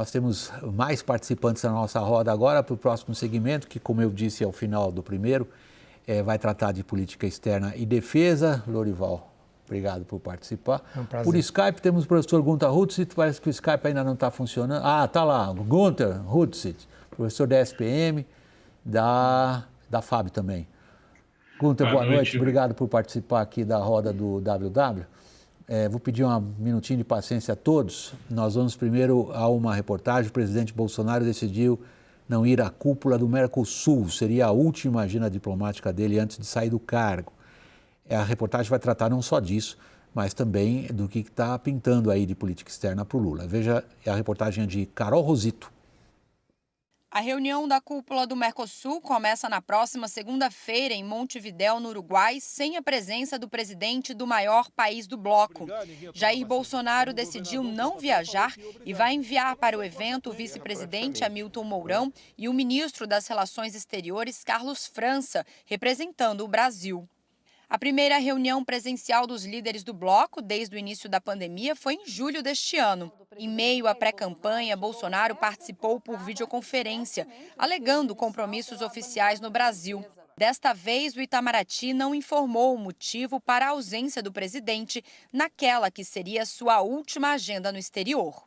Nós temos mais participantes na nossa roda agora para o próximo segmento, que, como eu disse, é o final do primeiro, vai tratar de política externa e defesa. Lorival, obrigado por participar. É um prazer. Por Skype temos o professor Gunter Hutzit, parece que o Skype ainda não está funcionando. Ah, está lá, Gunter Hutzit, professor da SPM, da FAB também. Gunter, boa noite, obrigado por participar aqui da roda do WW. Vou pedir um minutinho de paciência a todos. Nós vamos primeiro a uma reportagem. O presidente Bolsonaro decidiu não ir à cúpula do Mercosul. Seria a última agenda diplomática dele antes de sair do cargo. A reportagem vai tratar não só disso, mas também do que está pintando aí de política externa para o Lula. Veja a reportagem de Carol Rosito. A reunião da cúpula do Mercosul começa na próxima segunda-feira em Montevidéu, no Uruguai, sem a presença do presidente do maior país do bloco. Jair Bolsonaro decidiu não viajar e vai enviar para o evento o vice-presidente Hamilton Mourão e o ministro das Relações Exteriores, Carlos França, representando o Brasil. A primeira reunião presencial dos líderes do bloco desde o início da pandemia foi em julho deste ano. Em meio à pré-campanha, Bolsonaro participou por videoconferência, alegando compromissos oficiais no Brasil. Desta vez, o Itamaraty não informou o motivo para a ausência do presidente naquela que seria sua última agenda no exterior.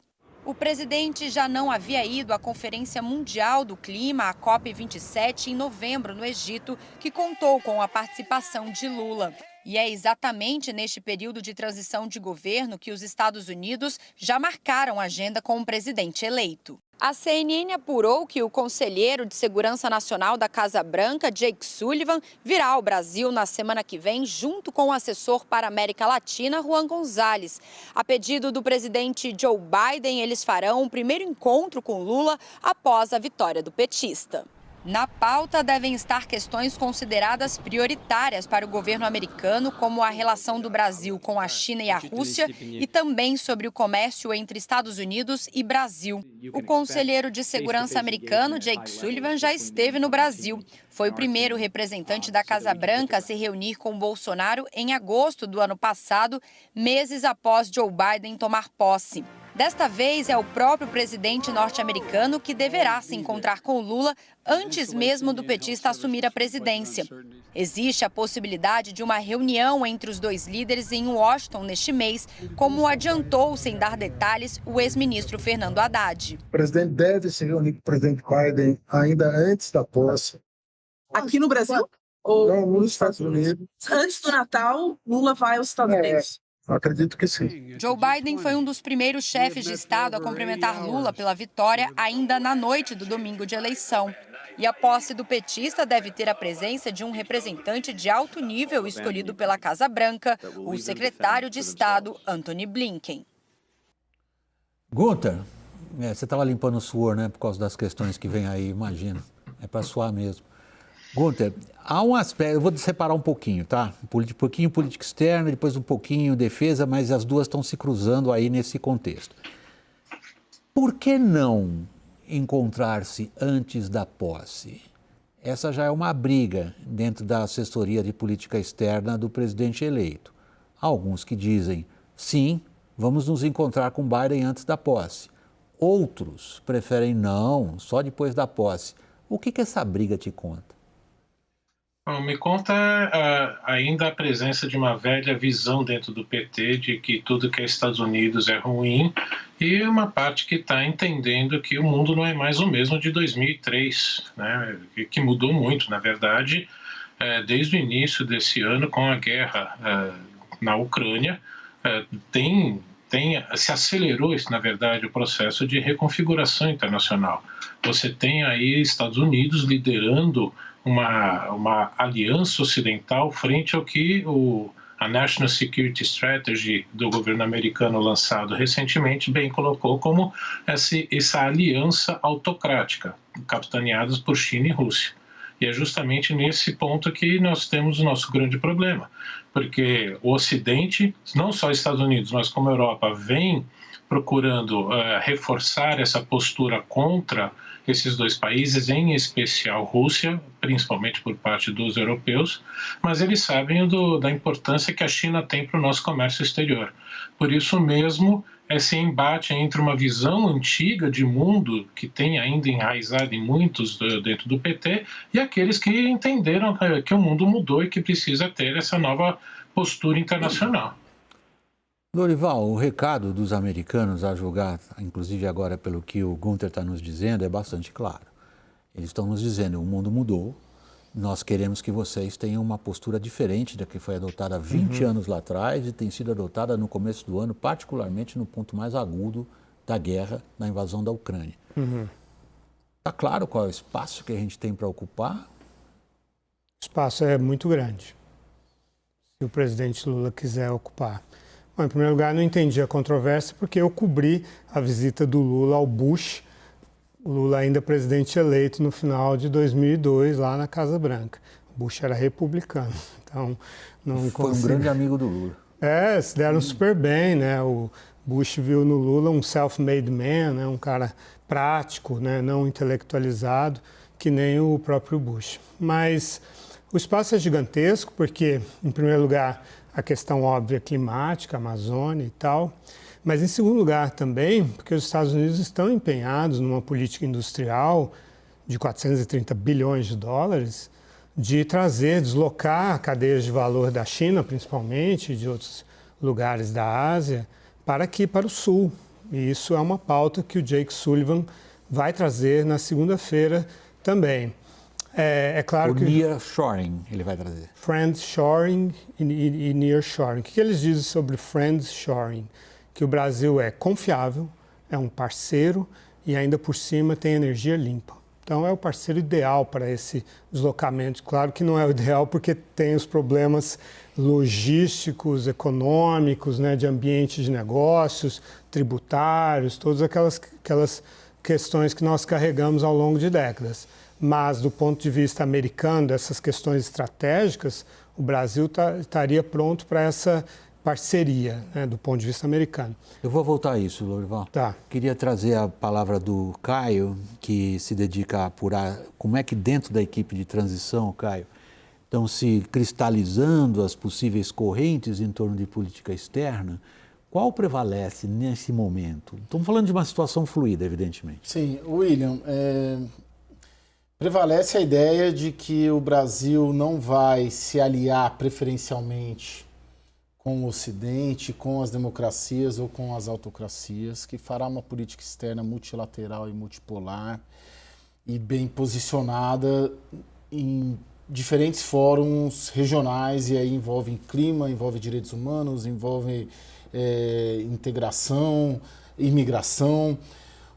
O presidente já não havia ido à Conferência Mundial do Clima, a COP27, em novembro, no Egito, que contou com a participação de Lula. E é exatamente neste período de transição de governo que os Estados Unidos já marcaram agenda com o presidente eleito. A CNN apurou que o conselheiro de Segurança Nacional da Casa Branca, Jake Sullivan, virá ao Brasil na semana que vem, junto com o assessor para a América Latina, Juan Gonzalez. A pedido do presidente Joe Biden, eles farão um primeiro encontro com Lula após a vitória do petista. Na pauta devem estar questões consideradas prioritárias para o governo americano, como a relação do Brasil com a China e a Rússia, e também sobre o comércio entre Estados Unidos e Brasil. O conselheiro de segurança americano, Jake Sullivan, já esteve no Brasil. Foi o primeiro representante da Casa Branca a se reunir com Bolsonaro em agosto do ano passado, meses após Joe Biden tomar posse. Desta vez, é o próprio presidente norte-americano que deverá se encontrar com Lula antes mesmo do petista assumir a presidência. Existe a possibilidade de uma reunião entre os dois líderes em Washington neste mês, como adiantou, sem dar detalhes, o ex-ministro Fernando Haddad. O presidente deve se reunir com o presidente Biden ainda antes da posse. Aqui no Brasil? Ou nos Estados Unidos. Antes do Natal, Lula vai aos Estados Unidos. Acredito que sim. Joe Biden foi um dos primeiros chefes de Estado a cumprimentar Lula pela vitória ainda na noite do domingo de eleição. E a posse do petista deve ter a presença de um representante de alto nível escolhido pela Casa Branca, o secretário de Estado, Antony Blinken. Gunter, você estava limpando o suor, né, por causa das questões que vem aí, imagino. É para suar mesmo. Gunter, há um aspecto, eu vou separar um pouquinho, tá? Um pouquinho política externa, depois um pouquinho defesa, mas as duas estão se cruzando aí nesse contexto. Por que não encontrar-se antes da posse? Essa já é uma briga dentro da assessoria de política externa do presidente eleito. Há alguns que dizem, sim, vamos nos encontrar com Biden antes da posse. Outros preferem não, só depois da posse. O que essa briga te conta? Bom, me conta ainda a presença de uma velha visão dentro do PT de que tudo que é Estados Unidos é ruim e uma parte que está entendendo que o mundo não é mais o mesmo de 2003, né? Que mudou muito, na verdade, desde o início desse ano com a guerra na Ucrânia, se acelerou, na verdade, o processo de reconfiguração internacional. Você tem aí Estados Unidos liderando uma aliança ocidental frente ao que a National Security Strategy do governo americano lançado recentemente bem colocou como essa aliança autocrática, capitaneadas por China e Rússia. E é justamente nesse ponto que nós temos o nosso grande problema, porque o Ocidente, não só os Estados Unidos, mas como a Europa, vem procurando reforçar essa postura contra esses dois países, em especial Rússia, principalmente por parte dos europeus, mas eles sabem da importância que a China tem para o nosso comércio exterior. Por isso mesmo, esse embate entre uma visão antiga de mundo, que tem ainda enraizado em muitos dentro do PT, e aqueles que entenderam que o mundo mudou e que precisa ter essa nova postura internacional. Lorival, o recado dos americanos, a julgar, inclusive agora pelo que o Gunther está nos dizendo, é bastante claro. Eles estão nos dizendo, o mundo mudou, nós queremos que vocês tenham uma postura diferente da que foi adotada há 20 anos lá atrás e tem sido adotada no começo do ano, particularmente no ponto mais agudo da guerra, da invasão da Ucrânia. Está claro qual é o espaço que a gente tem para ocupar? O espaço é muito grande, se o presidente Lula quiser ocupar. Bom, em primeiro lugar, não entendi a controvérsia porque eu cobri a visita do Lula ao Bush, o Lula ainda presidente eleito no final de 2002, lá na Casa Branca. O Bush era republicano, então não Foi um grande amigo do Lula. Se deram super bem, né? O Bush viu no Lula um self-made man, né? Um cara prático, né? Não intelectualizado, que nem o próprio Bush. Mas o espaço é gigantesco porque, em primeiro lugar, a questão óbvia climática, Amazônia e tal. Mas, em segundo lugar, também, porque os Estados Unidos estão empenhados numa política industrial de 430 bilhões de dólares de deslocar cadeias de valor da China, principalmente, de outros lugares da Ásia, para aqui, para o Sul. E isso é uma pauta que o Jake Sullivan vai trazer na segunda-feira também. É claro que... nearshoring ele vai trazer. Friendshoring e nearshoring. O que eles dizem sobre friendshoring? Que o Brasil é confiável, é um parceiro e ainda por cima tem energia limpa. Então é o parceiro ideal para esse deslocamento. Claro que não é o ideal porque tem os problemas logísticos, econômicos, né, de ambiente de negócios, tributários, todas aquelas questões que nós carregamos ao longo de décadas. Mas do ponto de vista americano, dessas questões estratégicas, o Brasil estaria pronto para essa parceria, né, do ponto de vista americano. Eu vou voltar a isso, Lorival. Tá. Queria trazer a palavra do Caio, que se dedica a apurar como é que dentro da equipe de transição, Caio, estão se cristalizando as possíveis correntes em torno de política externa. Qual prevalece nesse momento? Estamos falando de uma situação fluida, evidentemente. Sim, William, prevalece a ideia de que o Brasil não vai se aliar preferencialmente com o Ocidente, com as democracias ou com as autocracias, que fará uma política externa multilateral e multipolar e bem posicionada em diferentes fóruns regionais, e aí envolve clima, envolve direitos humanos, envolve integração, imigração.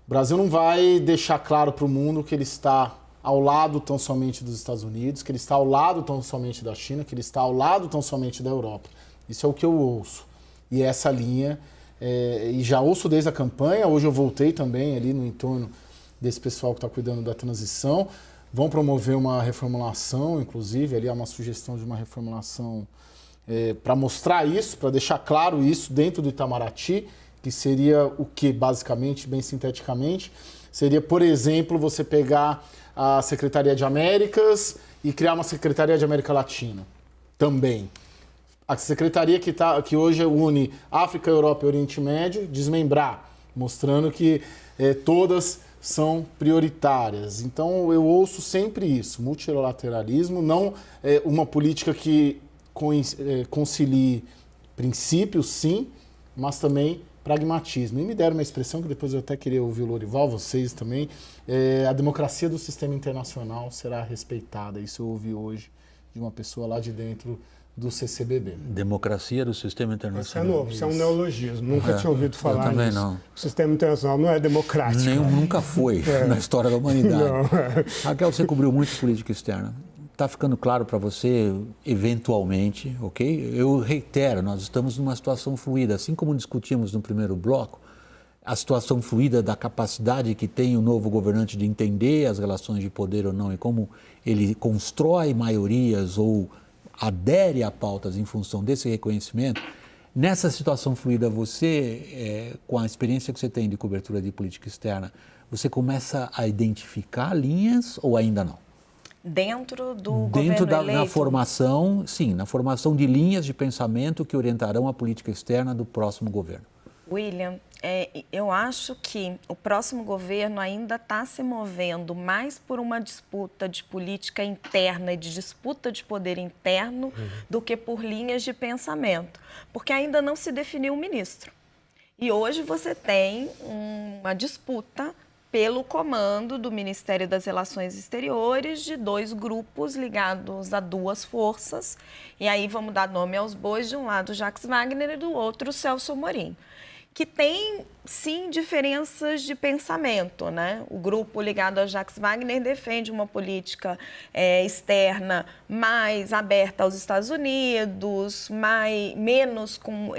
O Brasil não vai deixar claro para o mundo que ele está ao lado tão somente dos Estados Unidos, que ele está ao lado tão somente da China, que ele está ao lado tão somente da Europa. Isso é o que eu ouço. E essa linha, e já ouço desde a campanha, hoje eu voltei também ali no entorno desse pessoal que está cuidando da transição, vão promover uma reformulação, inclusive, ali há uma sugestão de uma reformulação para mostrar isso, para deixar claro isso dentro do Itamaraty, que seria o que, basicamente, bem sinteticamente, seria, por exemplo, você pegar a Secretaria de Américas e criar uma Secretaria de América Latina também. A secretaria que hoje une África, Europa e Oriente Médio, desmembrar, mostrando que todas são prioritárias. Então, eu ouço sempre isso, multilateralismo, não uma política que concilie princípios, sim, mas também pragmatismo. E me deram uma expressão que depois eu até queria ouvir o Lorival, vocês também, a democracia do sistema internacional será respeitada. Isso eu ouvi hoje de uma pessoa lá de dentro do CCBB. Democracia do sistema internacional. Isso é novo, isso é um neologismo. Nunca tinha ouvido falar eu também nisso. Não. O sistema internacional não é democrático. Nunca foi na história da humanidade. Não. Raquel, você cobriu muito política externa. Está ficando claro para você, eventualmente, ok? Eu reitero, nós estamos numa situação fluida. Assim como discutimos no primeiro bloco, a situação fluida da capacidade que tem o novo governante de entender as relações de poder ou não e como ele constrói maiorias ou adere a pautas em função desse reconhecimento. Nessa situação fluida, você, com a experiência que você tem de cobertura de política externa, você começa a identificar linhas ou ainda não? Dentro do governo eleito? Na formação, sim, na formação de linhas de pensamento que orientarão a política externa do próximo governo. William, eu acho que o próximo governo ainda está se movendo mais por uma disputa de política interna e de disputa de poder interno do que por linhas de pensamento, porque ainda não se definiu um ministro. E hoje você tem uma disputa pelo comando do Ministério das Relações Exteriores de 2 grupos ligados a 2 forças. E aí vamos dar nome aos bois, de um lado Jacques Wagner e do outro Celso Amorim, que tem, sim, diferenças de pensamento, né? O grupo ligado a Jacques Wagner defende uma política externa mais aberta aos Estados Unidos, menos com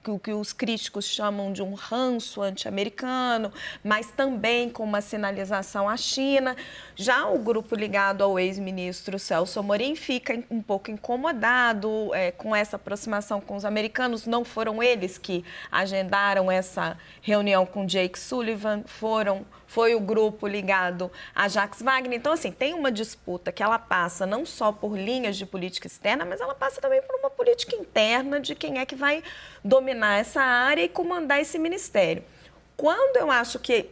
o que os críticos chamam de um ranço anti-americano, mas também com uma sinalização à China. Já o grupo ligado ao ex-ministro Celso Amorim fica um pouco incomodado com essa aproximação com os americanos. Não foram eles que agendaram essa reunião com Jake Sullivan, foi o grupo ligado a Jacques Wagner. Então, assim, tem uma disputa que ela passa não só por linhas de política externa, mas ela passa também por uma política interna de quem é que vai dominar essa área e comandar esse ministério. Quando eu acho que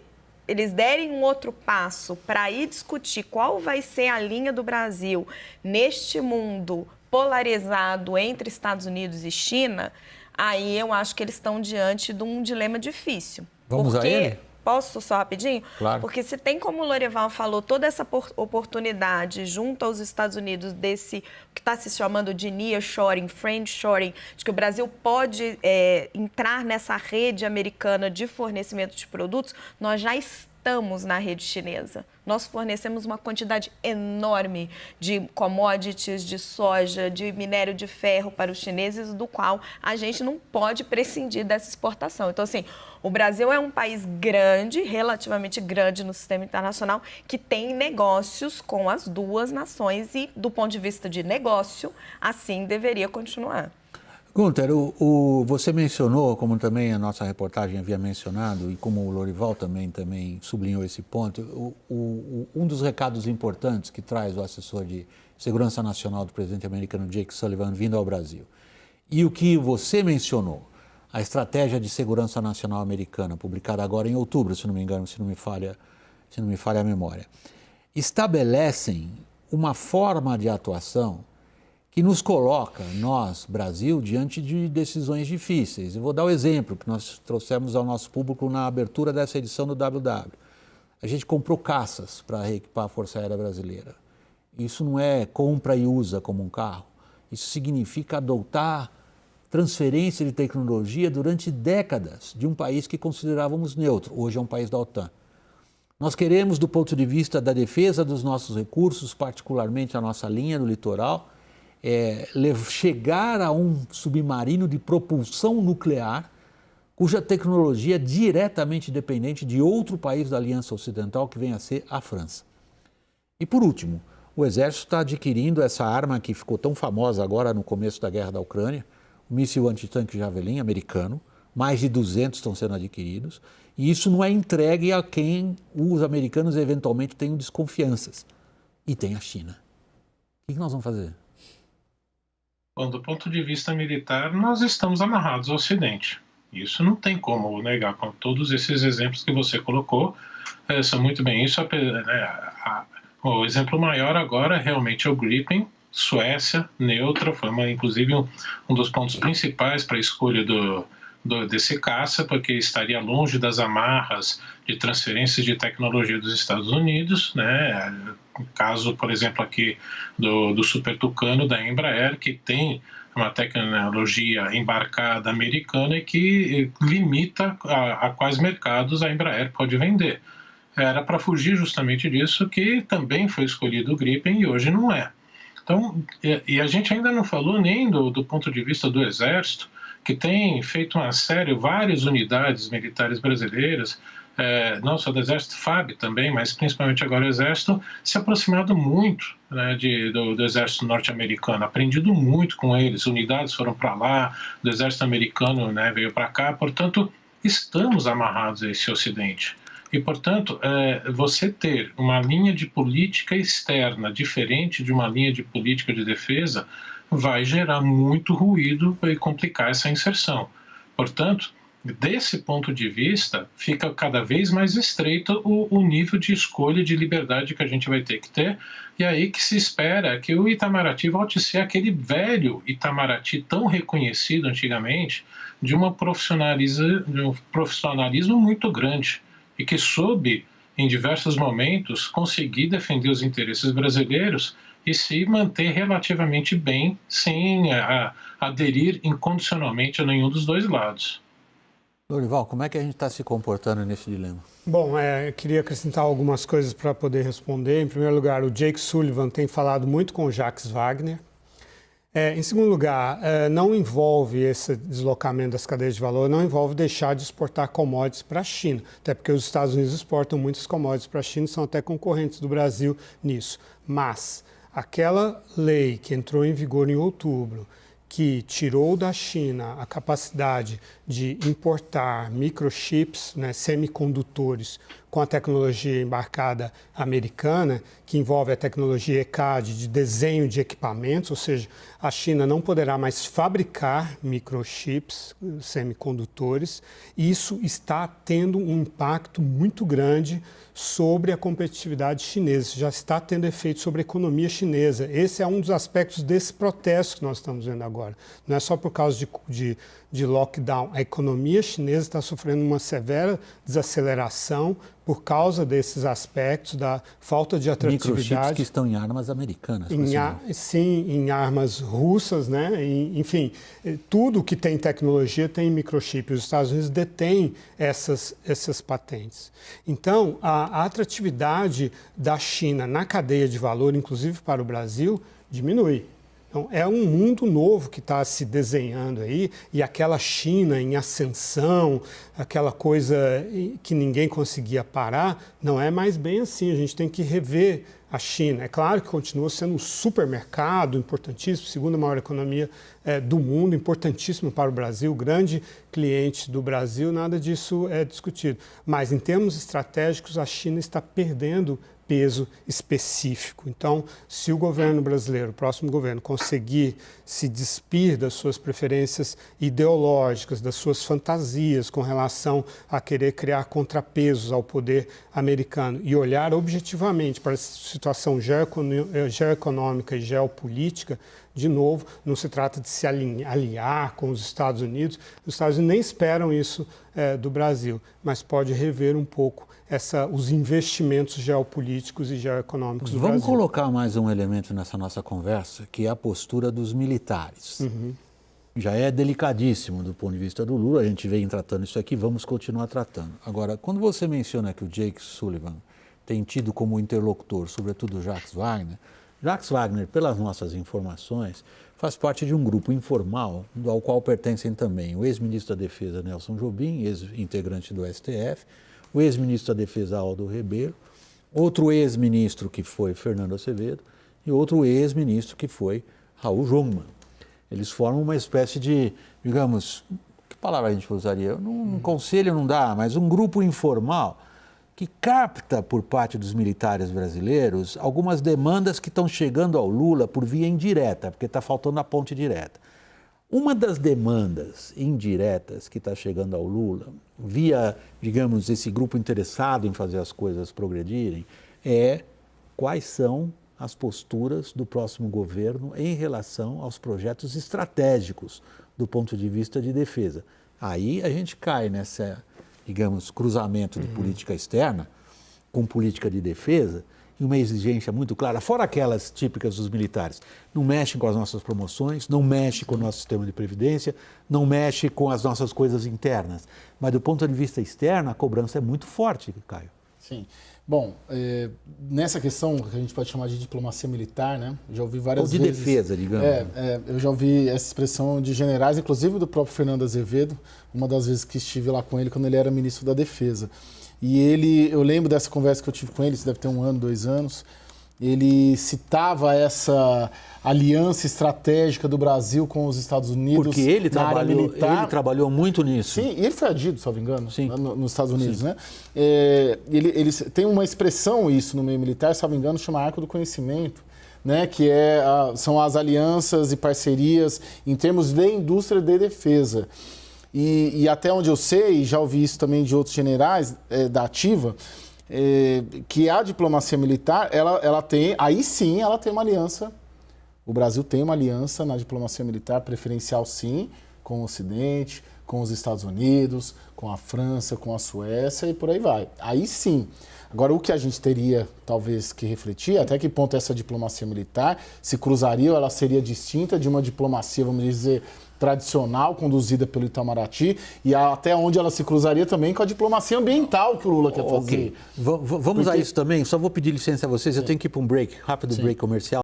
eles derem um outro passo para ir discutir qual vai ser a linha do Brasil neste mundo polarizado entre Estados Unidos e China, aí eu acho que eles estão diante de um dilema difícil. Vamos a ele? Posso só rapidinho? Claro. Porque se tem, como o Lorival falou, toda essa oportunidade junto aos Estados Unidos desse que está se chamando de nearshoring, friendshoring, de que o Brasil pode entrar nessa rede americana de fornecimento de produtos, nós já estamos na rede chinesa. Nós fornecemos uma quantidade enorme de commodities, de soja, de minério de ferro para os chineses, do qual a gente não pode prescindir dessa exportação. Então, assim, o Brasil é um país grande, relativamente grande no sistema internacional, que tem negócios com as 2 nações e, do ponto de vista de negócio, assim deveria continuar. Gunther, você mencionou, como também a nossa reportagem havia mencionado, e como o Lorival também sublinhou esse ponto, um dos recados importantes que traz o assessor de Segurança Nacional do presidente americano Jake Sullivan vindo ao Brasil. E o que você mencionou, a Estratégia de Segurança Nacional Americana, publicada agora em outubro, se não me engano, se não me falha a memória, estabelecem uma forma de atuação que nos coloca, nós, Brasil, diante de decisões difíceis. Eu vou dar o exemplo que nós trouxemos ao nosso público na abertura dessa edição do WW. A gente comprou caças para reequipar a Força Aérea Brasileira. Isso não é compra e usa como um carro. Isso significa adotar transferência de tecnologia durante décadas de um país que considerávamos neutro. Hoje é um país da OTAN. Nós queremos, do ponto de vista da defesa dos nossos recursos, particularmente a nossa linha do litoral, chegar a um submarino de propulsão nuclear, cuja tecnologia é diretamente dependente de outro país da Aliança Ocidental, que vem a ser a França. E por último, o Exército está adquirindo essa arma que ficou tão famosa agora no começo da guerra da Ucrânia, o míssil antitanque Javelin americano, mais de 200 estão sendo adquiridos, e isso não é entregue a quem os americanos eventualmente tenham desconfianças. E tem a China. O que nós vamos fazer? Bom, do ponto de vista militar, nós estamos amarrados ao Ocidente. Isso não tem como negar, com todos esses exemplos que você colocou, são muito bem isso. O exemplo maior agora realmente é o Gripen, Suécia, neutra, foi inclusive um dos pontos principais para a escolha desse caça, porque estaria longe das amarras de transferências de tecnologia dos Estados Unidos, né? Caso, por exemplo, aqui do Super Tucano da Embraer, que tem uma tecnologia embarcada americana e que limita a quais mercados a Embraer pode vender. Era para fugir justamente disso que também foi escolhido o Gripen e hoje não é. Então, e a gente ainda não falou nem do ponto de vista do Exército, que tem feito várias unidades militares brasileiras, não só do Exército, FAB também, mas principalmente agora o Exército, se aproximado muito, né, do Exército norte-americano, aprendido muito com eles, unidades foram para lá, do Exército americano, né, veio para cá, portanto, estamos amarrados a esse Ocidente. E, portanto, você ter uma linha de política externa diferente de uma linha de política de defesa vai gerar muito ruído e complicar essa inserção. Portanto, desse ponto de vista, fica cada vez mais estreito o nível de escolha de liberdade que a gente vai ter que ter, e aí que se espera que o Itamaraty volte a ser aquele velho Itamaraty tão reconhecido antigamente, de um profissionalismo muito grande, e que soube, em diversos momentos, conseguir defender os interesses brasileiros e se manter relativamente bem, sem aderir incondicionalmente a nenhum dos dois lados. Dorival, como é que a gente está se comportando nesse dilema? Bom, eu queria acrescentar algumas coisas para poder responder. Em primeiro lugar, o Jake Sullivan tem falado muito com o Jacques Wagner. Em segundo lugar, não envolve esse deslocamento das cadeias de valor, não envolve deixar de exportar commodities para a China, até porque os Estados Unidos exportam muitas commodities para a China e são até concorrentes do Brasil nisso. Mas aquela lei que entrou em vigor em outubro, que tirou da China a capacidade de importar microchips, né, semicondutores, com a tecnologia embarcada americana, que envolve a tecnologia ECAD de desenho de equipamentos, ou seja, a China não poderá mais fabricar microchips, semicondutores, e isso está tendo um impacto muito grande sobre a competitividade chinesa, isso já está tendo efeito sobre a economia chinesa. Esse é um dos aspectos desse protesto que nós estamos vendo agora. Não é só por causa de lockdown. A economia chinesa está sofrendo uma severa desaceleração por causa desses aspectos, da falta de atratividade. Microchips que estão em armas americanas. Sim, em armas russas, né? Enfim, tudo que tem tecnologia tem microchip. Os Estados Unidos detêm essas patentes. Então, a atratividade da China na cadeia de valor, inclusive para o Brasil, diminui. Então, é um mundo novo que está se desenhando aí, e aquela China em ascensão, aquela coisa que ninguém conseguia parar, não é mais bem assim. A gente tem que rever a China. É claro que continua sendo um supermercado importantíssimo, segunda maior economia do mundo, importantíssimo para o Brasil, grande cliente do Brasil, nada disso é discutido. Mas, em termos estratégicos, a China está perdendo peso específico. Então, se o governo brasileiro, o próximo governo, conseguir se despir das suas preferências ideológicas, das suas fantasias com relação a querer criar contrapesos ao poder americano e olhar objetivamente para a situação geoeconômica e geopolítica, de novo, não se trata de se aliar com os Estados Unidos. Os Estados Unidos nem esperam isso do Brasil, mas pode rever um pouco os investimentos geopolíticos e geoeconômicos do Brasil. Vamos colocar mais um elemento nessa nossa conversa, que é a postura dos militares. Já é delicadíssimo do ponto de vista do Lula, a gente vem tratando isso aqui, vamos continuar tratando. Agora, quando você menciona que o Jake Sullivan tem tido como interlocutor, sobretudo o Jacques Wagner, pelas nossas informações, faz parte de um grupo informal, ao qual pertencem também o ex-ministro da Defesa Nelson Jobim, ex-integrante do STF, o ex-ministro da Defesa Aldo Rebelo, outro ex-ministro que foi Fernando Azevedo e outro ex-ministro que foi Raul Jungmann. Eles formam uma espécie de, digamos, que palavra a gente usaria? Um conselho não dá, mas um grupo informal que capta por parte dos militares brasileiros algumas demandas que estão chegando ao Lula por via indireta, porque está faltando a ponte direta. Uma das demandas indiretas que está chegando ao Lula, via, digamos, esse grupo interessado em fazer as coisas progredirem, é quais são as posturas do próximo governo em relação aos projetos estratégicos do ponto de vista de defesa. Aí a gente cai nessa, digamos, cruzamento de política externa com política de defesa, e uma exigência muito clara, fora aquelas típicas dos militares. Não mexe com as nossas promoções, não mexe com o nosso sistema de previdência, não mexe com as nossas coisas internas. Mas do ponto de vista externo, a cobrança é muito forte, Caio. Sim. Bom, nessa questão que a gente pode chamar de diplomacia militar, né? Já ouvi várias vezes... Ou de defesa, digamos. Eu já ouvi essa expressão de generais, inclusive do próprio Fernando Azevedo, uma das vezes que estive lá com ele, quando ele era ministro da Defesa. E eu lembro dessa conversa que eu tive com ele, isso deve ter 1 ano, 2 anos, ele citava essa aliança estratégica do Brasil com os Estados Unidos. Porque ele área militar. Ele trabalhou muito nisso. Sim, e ele foi adido, salvo engano, sim, nos Estados Unidos, sim, né? Ele tem uma expressão, isso no meio militar, salvo engano, chama Arco do Conhecimento, né? Que são as alianças e parcerias em termos de indústria de defesa. E até onde eu sei, e já ouvi isso também de outros generais da ativa, que a diplomacia militar, ela tem, aí sim ela tem uma aliança. O Brasil tem uma aliança na diplomacia militar preferencial, sim, com o Ocidente, com os Estados Unidos, com a França, com a Suécia e por aí vai. Aí sim. Agora, o que a gente teria, talvez, que refletir, até que ponto essa diplomacia militar se cruzaria ou ela seria distinta de uma diplomacia, vamos dizer, tradicional, conduzida pelo Itamaraty, e até onde ela se cruzaria também com a diplomacia ambiental que o Lula quer fazer. Vamos a isso também, só vou pedir licença a vocês, eu tenho que ir para um break, rápido break comercial.